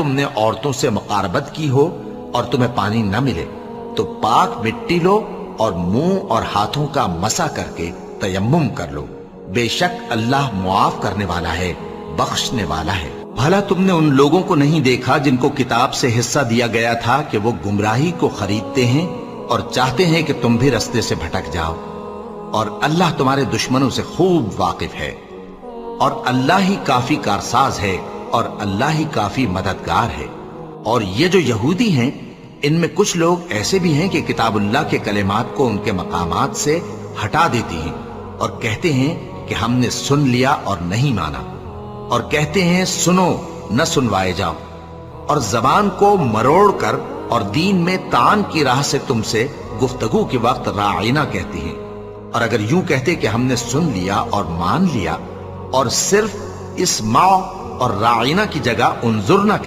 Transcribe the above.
تم نے عورتوں سے مقاربت کی ہو اور تمہیں پانی نہ ملے تو پاک مٹی لو اور منہ اور ہاتھوں کا مسح کر کے تیمم کر لو، بے شک اللہ معاف کرنے والا ہے، بخشنے والا ہے۔ بھلا تم نے ان لوگوں کو نہیں دیکھا جن کو کتاب سے حصہ دیا گیا تھا کہ وہ گمراہی کو خریدتے ہیں اور چاہتے ہیں کہ تم بھی رستے سے بھٹک جاؤ، اور اللہ تمہارے دشمنوں سے خوب واقف ہے، اور اللہ ہی کافی کارساز ہے، اور اللہ ہی کافی مددگار ہے۔ اور یہ جو یہودی ہیں، ان میں کچھ لوگ ایسے بھی ہیں کہ کتاب اللہ کے کلمات کو ان کے مقامات سے ہٹا دیتی ہیں اور کہتے ہیں کہ ہم نے سن لیا اور نہیں مانا، اور کہتے ہیں سنو نہ سنوائے جاؤ، اور زبان کو مروڑ کر اور دین میں طعن کی راہ سے تم سے گفتگو کے وقت راعینا کہتی ہیں۔ اور اگر یوں کہتے کہ ہم نے سن لیا اور مان لیا اور صرف اسمعوا اور راعینا کی جگہ انظرنا